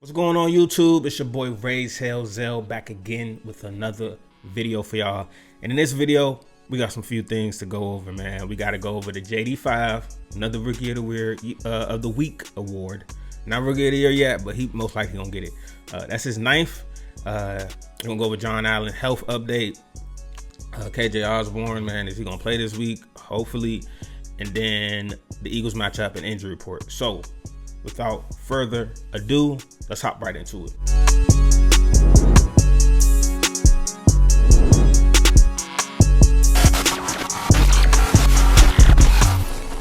What's going on YouTube? It's your boy Raise Hell Zell back again with another video for y'all. And in this video, we got some few things to go over, man. We got to go over the JD5, another Rookie of the Week award. Not Rookie of the Year yet, but he most likely gonna get it. That's his ninth. We're gonna go over John Allen health update. KJ Osborn, man, is he gonna play this week? Hopefully. And then the Eagles matchup and injury report. So without further ado, let's hop right into it.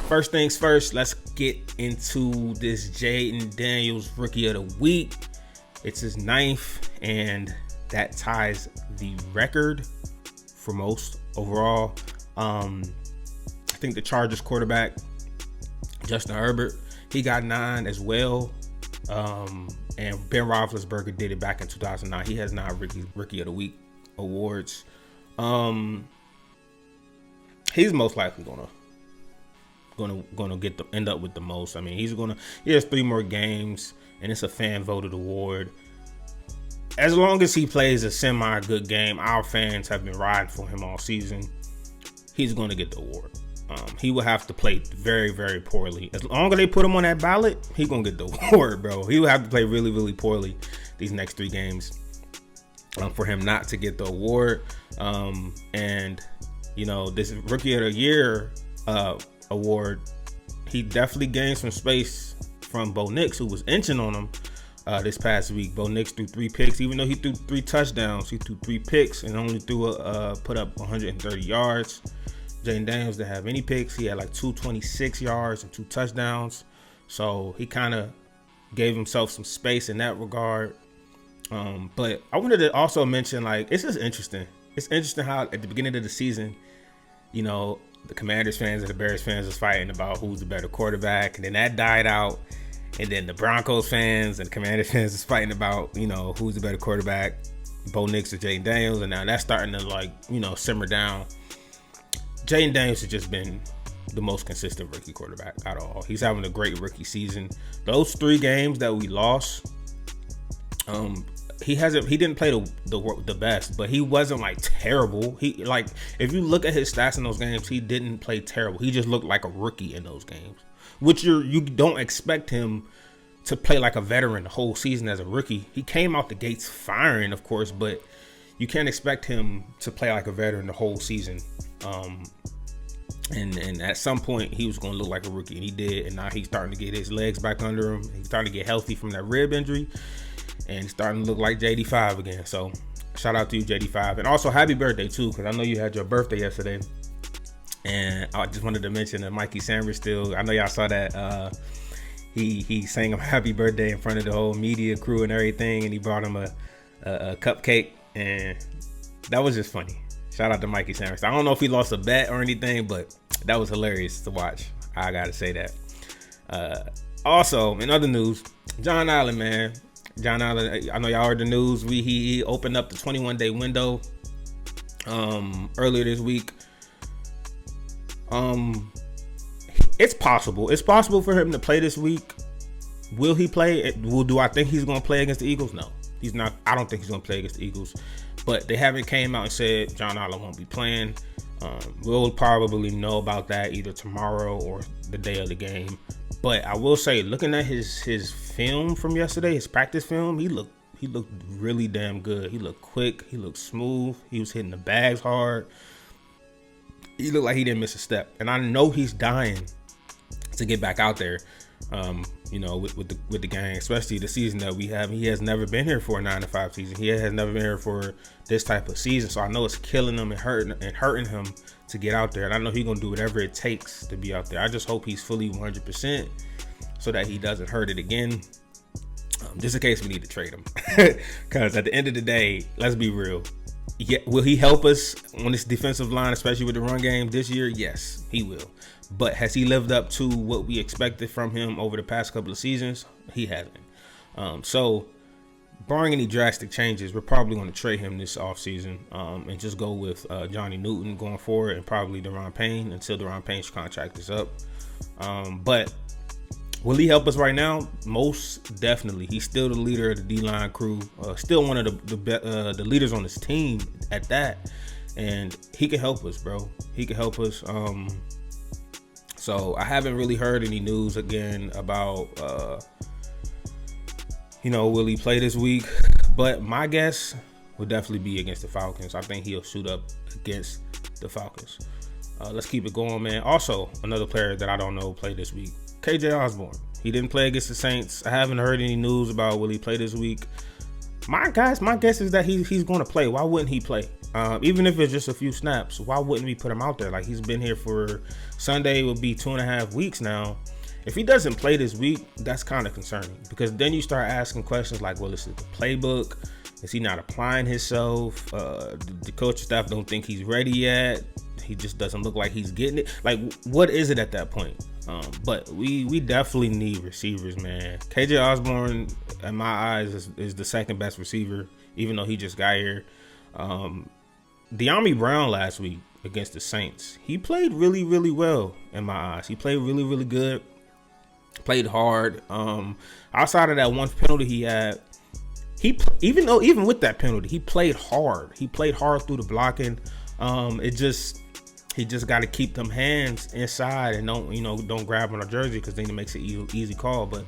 First things first, let's get into this Jaden Daniels Rookie of the Week. It's his ninth, and that ties the record for most overall. I think the Chargers quarterback, Justin Herbert, he got 9 as well. And Ben Roethlisberger did it back in 2009. He has 9 Rookie of the Week awards. He's most likely gonna end up with the most. I mean, he has 3 more games, and it's a fan voted award. As long as he plays a semi good game, our fans have been riding for him all season. He's going to get the award. He will have to play very, very poorly. As long as they put him on that ballot, he's going to get the award, bro. He will have to play really, really poorly these next 3 games for him not to get the award. And, you know, this Rookie of the Year award, he definitely gained some space from Bo Nix, who was inching on him this past week. Bo Nix threw 3 picks. Even though he threw 3 touchdowns, he threw 3 picks and only put up 130 yards. Jaden Daniels didn't have any picks. He had like 226 yards and 2 touchdowns. So he kind of gave himself some space in that regard. But I wanted to also mention, like, it's just interesting. It's interesting how at the beginning of the season, you know, the Commanders fans and the Bears fans was fighting about who's the better quarterback. And then that died out. And then the Broncos fans and Commanders fans was fighting about, you know, who's the better quarterback, Bo Nix or Jaden Daniels. And now that's starting to, like, you know, simmer down. Jaden Daniels has just been the most consistent rookie quarterback out of all. He's having a great rookie season. Those 3 games that we lost, he didn't play the best, but he wasn't like terrible. He, like, if you look at his stats in those games, he didn't play terrible. He just looked like a rookie in those games, which you don't expect him to play like a veteran the whole season as a rookie. He came out the gates firing, of course, but you can't expect him to play like a veteran the whole season. And at some point he was going to look like a rookie, and he did. And now he's starting to get his legs back under him. He's starting to get healthy from that rib injury, and he's starting to look like JD5 again. So shout out to you, JD5, and also happy birthday too, because I know you had your birthday yesterday. And I just wanted to mention that Mikey Sanders still. I know y'all saw that. He sang him happy birthday in front of the whole media crew and everything, and he brought him a cupcake, and that was just funny. Shout out to Mikey Sanders. I don't know if he lost a bet or anything, but that was hilarious to watch. I gotta say that. Also, in other news, John Allen, man. John Allen, I know y'all heard the news. He opened up the 21-day window earlier this week. It's possible. It's possible for him to play this week. Will he play? Do I think he's going to play against the Eagles? No, he's not. I don't think he's going to play against the Eagles. But they haven't came out and said John Allen won't be playing. We'll probably know about that either tomorrow or the day of the game. But I will say, looking at his film from yesterday, his practice film, he looked really damn good. He looked quick. He looked smooth. He was hitting the bags hard. He looked like he didn't miss a step. And I know he's dying to get back out there. You know, with the gang, especially the season that we have. He has never been here for a 9-5 season. He has never been here for this type of season. So I know it's killing him and hurting him to get out there. And I know he's gonna do whatever it takes to be out there. I just hope he's fully 100% so that he doesn't hurt it again. Just in case we need to trade him, because at the end of the day, let's be real. Yeah, will he help us on this defensive line, especially with the run game this year? Yes, he will. But has he lived up to what we expected from him over the past couple of seasons? He hasn't. So, barring any drastic changes, we're probably going to trade him this offseason and just go with Johnny Newton going forward, and probably Deron Payne until Deron Payne's contract is up. But Will he help us right now? Most definitely. He's still the leader of the D-line crew. Still one of the leaders on his team at that. And he can help us, bro. He can help us. So I haven't really heard any news again about, will he play this week? But my guess would definitely be against the Falcons. I think he'll suit up against the Falcons. Let's keep it going, man. Also, another player that I don't know played this week, KJ Osborn. He didn't play against the Saints. I haven't heard any news about will he play this week. My guess is that he's going to play. Why wouldn't he play? Even if it's just a few snaps, why wouldn't we put him out there? Like, he's been here for Sunday will be 2.5 weeks now. If he doesn't play this week, that's kind of concerning, because then you start asking questions like, well, is it the playbook? Is he not applying himself? The coaching staff don't think he's ready yet. He just doesn't look like he's getting it. Like, what is it at that point? But we definitely need receivers, man. KJ Osborn, in my eyes, is the second best receiver, even though he just got here. De'Ami Brown last week against the Saints, he played really, really well in my eyes. He played really, really good. Played hard. Outside of that one penalty he had, even with that penalty, he played hard. He played hard through the blocking. He just got to keep them hands inside and don't grab on a jersey, because then it makes it easy call. But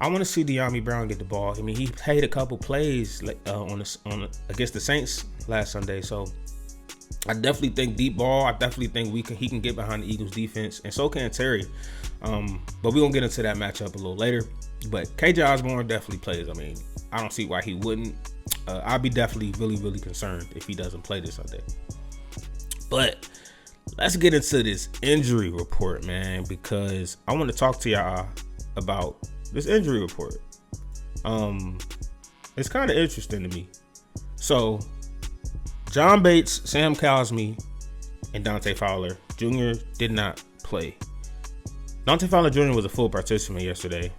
I want to see De'Ami Brown get the ball. I mean, he played a couple plays against the Saints last Sunday. So I definitely think deep ball. I definitely think he can get behind the Eagles defense, and so can Terry. But we're gonna get into that matchup a little later. But KJ Osborn definitely plays. I mean, I don't see why he wouldn't. I'd be definitely really, really concerned if he doesn't play this Sunday. But let's get into this injury report, man, because I want to talk to y'all about this injury report. It's kind of interesting to me. So, John Bates, Sam Cosmi, and Dante Fowler Jr. did not play. Dante Fowler Jr. was a full participant yesterday.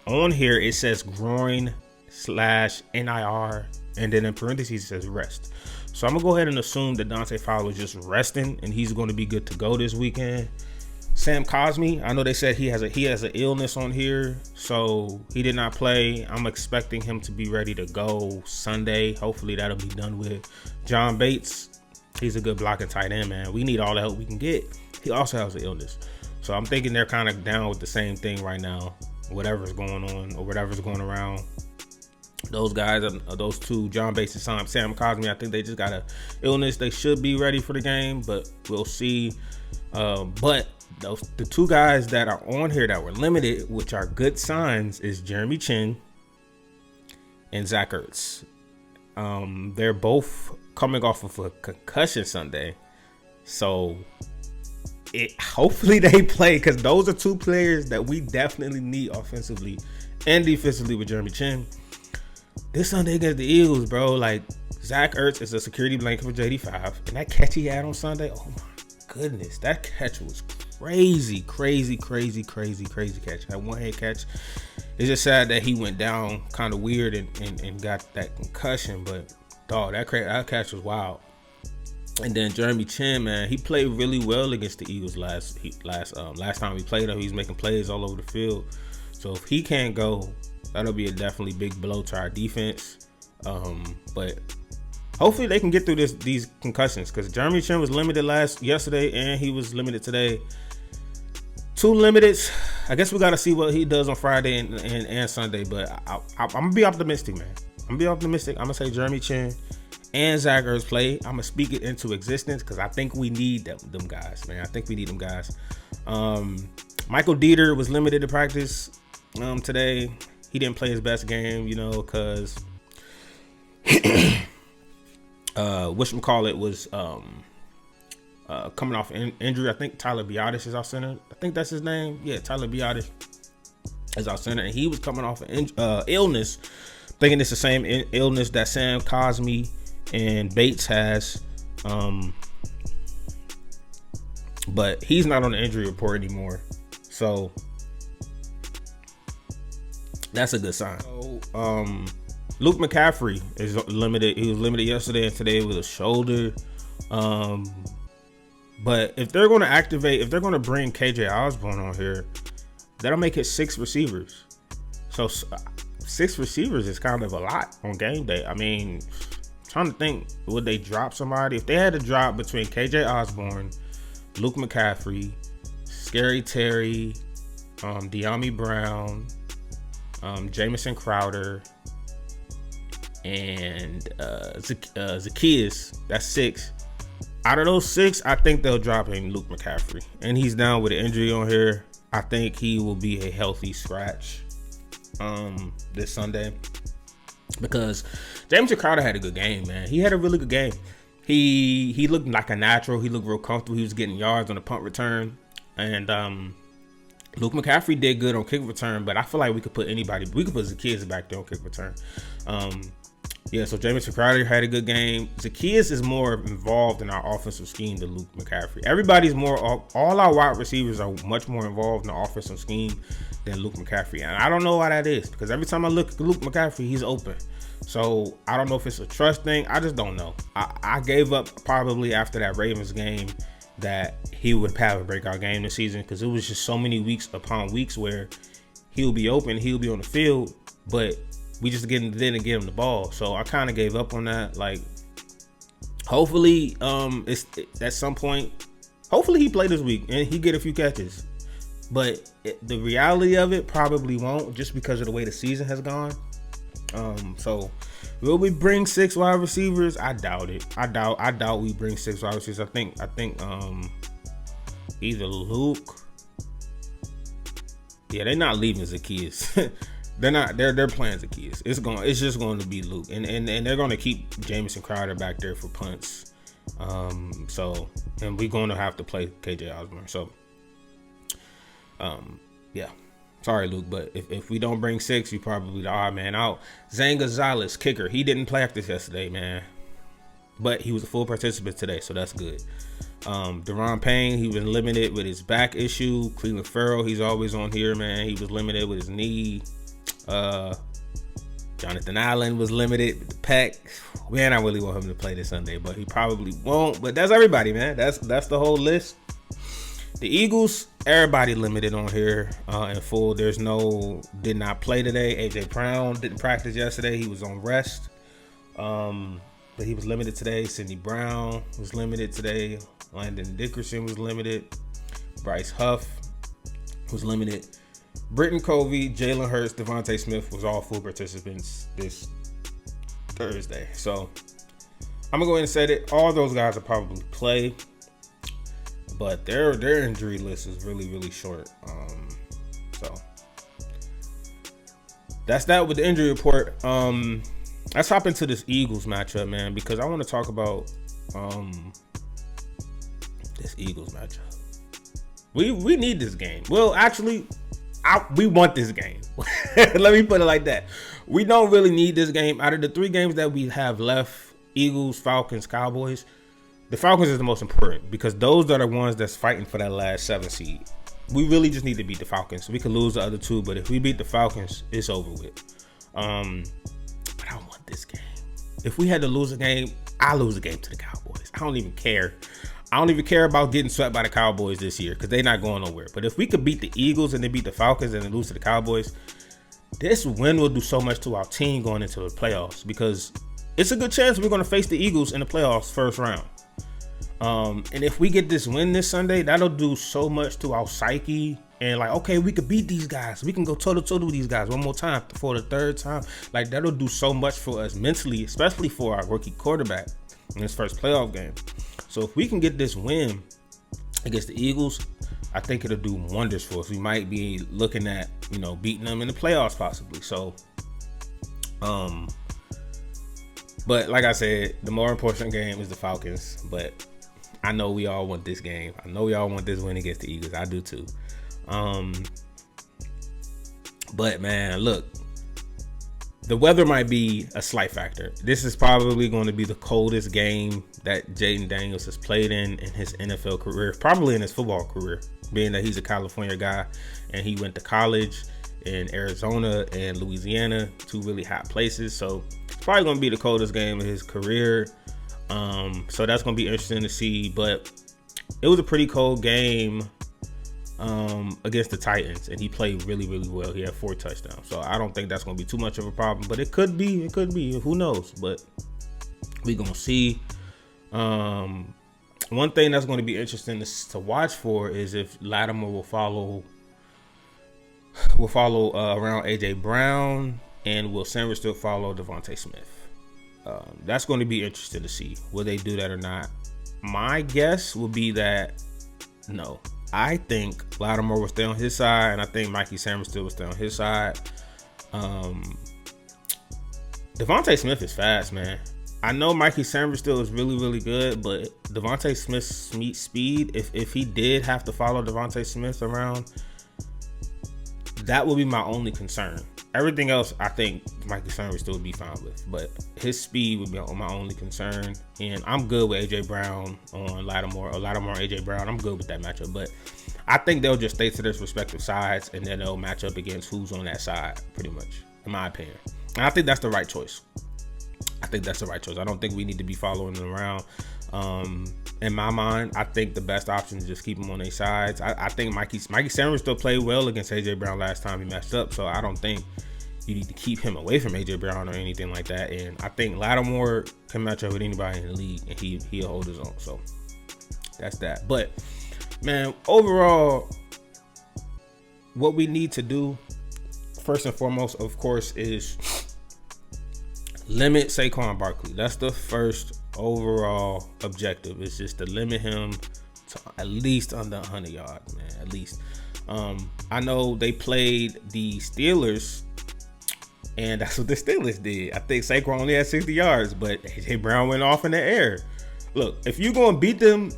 On here, it says groin/NIR, and then in parentheses it says rest. So I'm going to go ahead and assume that Dante Fowler is just resting, and he's going to be good to go this weekend. Sam Cosmi, I know they said he has an illness on here, so he did not play. I'm expecting him to be ready to go Sunday. Hopefully that'll be done with. John Bates, he's a good blocking tight end, man. We need all the help we can get. He also has an illness. So I'm thinking they're kind of down with the same thing right now, whatever's going on or whatever's going around. Those guys, those two, John Bates and Sam Cosmi, I think they just got an illness. They should be ready for the game, but we'll see. But the two guys that are on here that were limited, which are good signs, is Jeremy Chin and Zach Ertz. They're both coming off of a concussion Sunday, so hopefully they play, because those are two players that we definitely need offensively and defensively with Jeremy Chin. This Sunday against the Eagles, bro, like, Zach Ertz is a security blanket for JD5, and that catch he had on Sunday, oh my goodness, that catch was crazy catch. That one-hand catch. It's just sad that he went down kind of weird and got that concussion, but dog, that catch was wild. And then Jeremy Chin, man, he played really well against the Eagles last time we played him. He was making plays all over the field. So if he can't go, that'll be a definitely big blow to our defense. But hopefully they can get through these concussions, because Jeremy Chin was limited yesterday and he was limited today. Two limiteds. I guess we got to see what he does on Friday and Sunday. But I'm going to be optimistic, man. I'm going to be optimistic. I'm going to say Jeremy Chin and Zach Ertz play. I'm going to speak it into existence, because I think we need them guys, man. I think we need them guys. Michael Dieter was limited to practice today. He didn't play his best game, because whatchamacallit was coming off injury. I think Tyler Biadasz is our center. I think that's his name. Yeah, Tyler Biadasz is our center, and he was coming off an illness. Thinking it's the same illness that Sam Cosmi and Bates has. But he's not on the injury report anymore. So that's a good sign. Luke McCaffrey is limited. He was limited yesterday and today with a shoulder. But if they're going to activate, if they're going to bring KJ Osborn on here, that'll make it 6 receivers. So 6 receivers is kind of a lot on game day. I mean, I'm trying to think, would they drop somebody? If they had to drop between KJ Osborn, Luke McCaffrey, Scary Terry, De'Ami Brown, Jamison Crowder, and Zacchaeus, that's 6. Out of those 6, I think they'll drop him Luke McCaffrey. And he's down with an injury on here. I think he will be a healthy scratch this Sunday. Because Jamison Crowder had a good game, man. He had a really good game. He looked like a natural. He looked real comfortable. He was getting yards on the punt return. And Luke McCaffrey did good on kick return, but I feel like we could put Zacchaeus back there on kick return. Yeah, so Jamison Crowder had a good game. Zacchaeus is more involved in our offensive scheme than Luke McCaffrey. Everybody's more, all our wide receivers are much more involved in the offensive scheme than Luke McCaffrey. And I don't know why that is, because every time I look at Luke McCaffrey, he's open. So I don't know if it's a trust thing. I just don't know. I gave up probably after that Ravens game that he would have a breakout game this season, because it was just so many weeks upon weeks where he'll be open, he'll be on the field, but we just didn't get him the ball. So I kind of gave up on that. Like, hopefully, it's at some point, hopefully he play this week and he get a few catches. But the reality of it probably won't, just because of the way the season has gone. So will we bring 6 wide receivers? I doubt it. I doubt we bring 6 wide receivers. I think either Luke. Yeah, they're not leaving Zacchaeus. They're playing Zacchaeus. It's just going to be Luke. And they're going to keep Jamison Crowder back there for punts. And we're going to have to play KJ Osborn. So yeah. Sorry, Luke, but if we don't bring 6, you probably the odd man out. Zane Gonzalez, kicker. He didn't practice yesterday, man. But he was a full participant today, so that's good. Deron Payne, he was limited with his back issue. Cleveland Farrell, he's always on here, man. He was limited with his knee. Jonathan Allen was limited with the pec. Man, I really want him to play this Sunday, but he probably won't. But that's everybody, man. That's the whole list. The Eagles, everybody limited on here in full. Did not play today. AJ Brown didn't practice yesterday. He was on rest. But he was limited today. Sidney Brown was limited today. Landon Dickerson was limited. Bryce Huff was limited. Britton Covey, Jalen Hurts, Devontae Smith was all full participants this Thursday. So I'm going to go ahead and say that all those guys will probably play. But their injury list is really, really short. So that's that with the injury report. Let's hop into this Eagles matchup, man, because I want to talk about this Eagles matchup. We need this game. Well, actually, we want this game. Let me put it like that. We don't really need this game. Out of the 3 games that we have left, Eagles, Falcons, Cowboys, the Falcons is the most important, because those are the ones that's fighting for that last 7 seed. We really just need to beat the Falcons. We could lose the other 2, but if we beat the Falcons, it's over with. But I want this game. If we had to lose a game, I lose a game to the Cowboys. I don't even care. I don't even care about getting swept by the Cowboys this year, because they're not going nowhere. But if we could beat the Eagles and then beat the Falcons and then lose to the Cowboys, this win will do so much to our team going into the playoffs, because it's a good chance we're going to face the Eagles in the playoffs first round. And if we get this win this Sunday, that'll do so much to our psyche. And like, okay, we could beat these guys. We can go toe-to-toe with these guys one more time for the 3rd time. Like, that'll do so much for us mentally, especially for our rookie quarterback in his first playoff game. So if we can get this win against the Eagles, I think it'll do wonders for us. We might be looking at, beating them in the playoffs possibly. So, but like I said, the more important game is the Falcons. But I know we all want this game. I know we all want this win against the Eagles. I do too. But man, look, the weather might be a slight factor. This is probably going to be the coldest game that Jaden Daniels has played in his NFL career, probably in his football career, being that he's a California guy and he went to college in Arizona and Louisiana, 2 really hot places. So it's probably going to be the coldest game of his career. So that's going to be interesting to see. But it was a pretty cold game against the Titans, and he played really, really well. He had 4 touchdowns, so I don't think that's going to be too much of a problem. But it could be. Who knows? But we're going to see. One thing that's going to be interesting to watch for is if Lattimore will follow around AJ Brown, and will Sanders still follow Devontae Smith. That's going to be interesting to see. Will they do that or not? My guess would be that no. I think Lattimore will stay on his side, and I think Mikey Sanders still will stay on his side. Devontae Smith is fast, man. I know Mikey Sanders still is really, really good, but Devontae Smith's speed, if he did have to follow Devontae Smith around, that would be my only concern. Everything else, I think Mikey Sanders still would be fine with, but his speed would be my only concern. And I'm good with AJ Brown on Lattimore, or Lattimore AJ Brown. I'm good with that matchup, but I think they'll just stay to their respective sides, and then they'll match up against who's on that side, pretty much, in my opinion. And I think that's the right choice. I don't think we need to be following them around. In my mind, I think the best option is just keep them on their sides. I think Mikey Sanders still played well against AJ Brown last time he matched up, so I don't think you need to keep him away from AJ Brown or anything like that. And I think Lattimore can match up with anybody in the league, and he'll hold his own. So that's that. But man, overall, what we need to do first and foremost, of course, is limit Saquon Barkley. That's the first overall objective. It's just to limit him to at least under 100 yards, man. At least. I know they played the Steelers, and that's what the Steelers did. I think Saquon only had 60 yards, but AJ Brown went off in the air. Look, if you're going to beat them,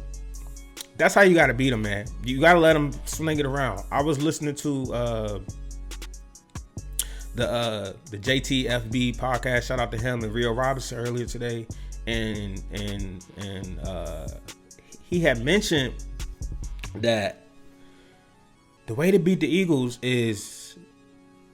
that's how you got to beat them, man. You got to let them sling it around. I was listening to the JTFB podcast. Shout out to him and Rio Robinson earlier today, and he had mentioned that the way to beat the Eagles is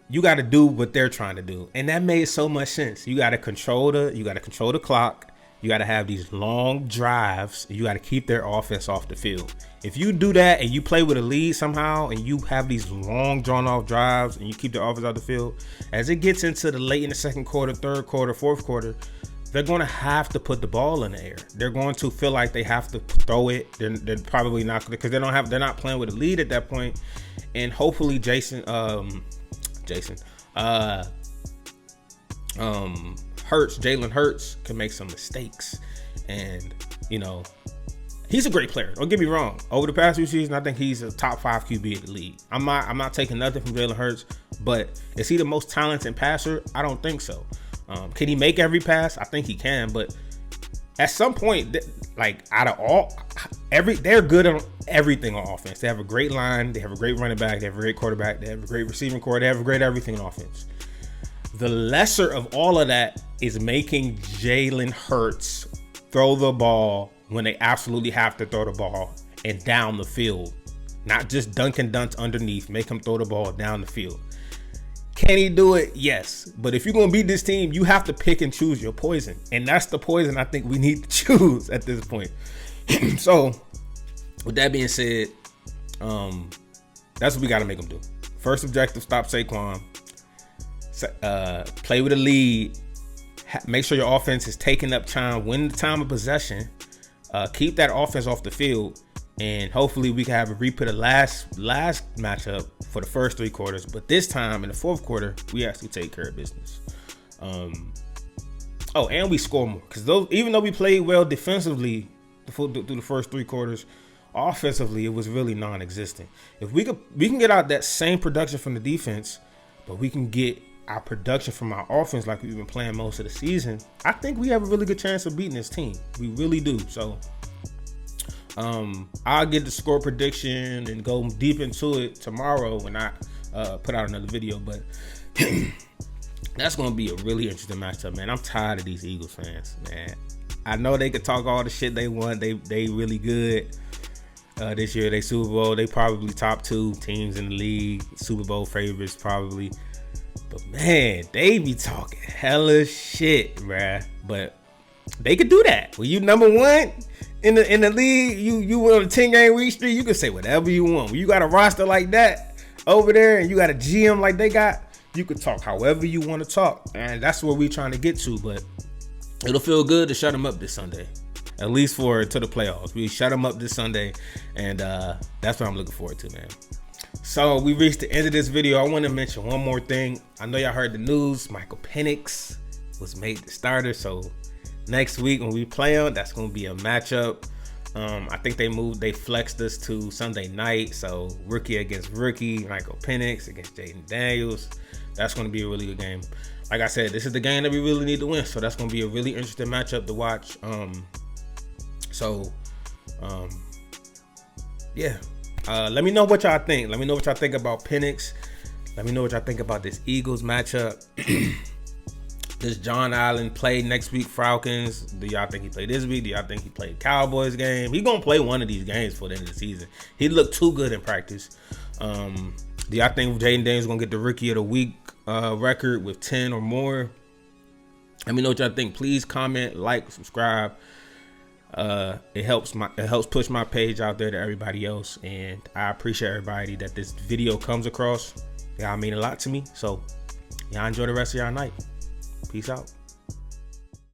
you got to do what they're trying to do, and that made so much sense. You got to control the clock. You got to have these long drives. You got to keep their offense off the field. If you do that and you play with a lead somehow, and you have these long drawn-off drives, and you keep the offense off the field, as it gets into the late in the second quarter, third quarter, fourth quarter, they're going to have to put the ball in the air. They're going to feel like they have to throw it. They're probably not, because they're not playing with a lead at that point. And hopefully Jalen Hurts can make some mistakes. And, he's a great player. Don't get me wrong. Over the past few seasons, I think he's a top 5 QB in the league. I'm not taking nothing from Jalen Hurts, but is he the most talented passer? I don't think so. Can he make every pass? I think he can, but at some point, they're good on everything on offense. They have a great line. They have a great running back. They have a great quarterback. They have a great receiving core. They have a great everything on offense. The lesser of all of that is making Jalen Hurts throw the ball when they absolutely have to throw the ball and down the field. Not just dunking dunks underneath. Make him throw the ball down the field. Can he do it? Yes. But if you're going to beat this team, you have to pick and choose your poison. And that's the poison I think we need to choose at this point. So, with that being said, that's what we got to make them do. First objective, stop Saquon. Play with a lead. Make sure your offense is taking up time. Win the time of possession. Keep that offense off the field. And hopefully we can have a repeat of last matchup for the first 3 quarters. But this time in the fourth quarter, we actually take care of business. And we score more. Because even though we played well defensively through the first 3 quarters, offensively it was really non-existent. If we can get out that same production from the defense, but we can get our production from our offense like we've been playing most of the season, I think we have a really good chance of beating this team. We really do. So I'll get the score prediction and go deep into it tomorrow when I put out another video. But that's going to be a really interesting matchup, man. I'm tired of these Eagles fans, man. I know they could talk all the shit they want. They really good this year. They Super Bowl. They probably top 2 teams in the league. Super Bowl favorites probably. But man, they be talking hella shit, bruh. But They could do that. When you number one in the league, you went on a 10-game week streak, you can say whatever you want. When you got a roster like that over there and you got a GM like they got, you can talk however you want to talk. And that's what we're trying to get to. But it'll feel good to shut them up this Sunday. At least to the playoffs. We shut them up this Sunday. And that's what I'm looking forward to, man. So we reached the end of this video. I want to mention one more thing. I know y'all heard the news. Michael Penix was made the starter. So next week when we play him, that's going to be a matchup. I think they flexed us to Sunday night. So rookie against rookie, Michael Penix against Jaden Daniels. That's going to be a really good game. Like I said, this is the game that we really need to win. So that's going to be a really interesting matchup to watch. Yeah. Let me know what y'all think. Let me know what y'all think about Penix. Let me know what y'all think about this Eagles matchup. Does John Allen play next week, Falcons? Do y'all think he played this week? Do y'all think he played Cowboys game? He gonna play one of these games for the end of the season. He looked too good in practice. Do y'all think Jaden Daniels gonna get the Rookie of the Week record with 10 or more? Let me know what y'all think. Please comment, like, subscribe. It helps push my page out there to everybody else, and I appreciate everybody that this video comes across. Y'all mean a lot to me. So y'all enjoy the rest of y'all night. Peace out.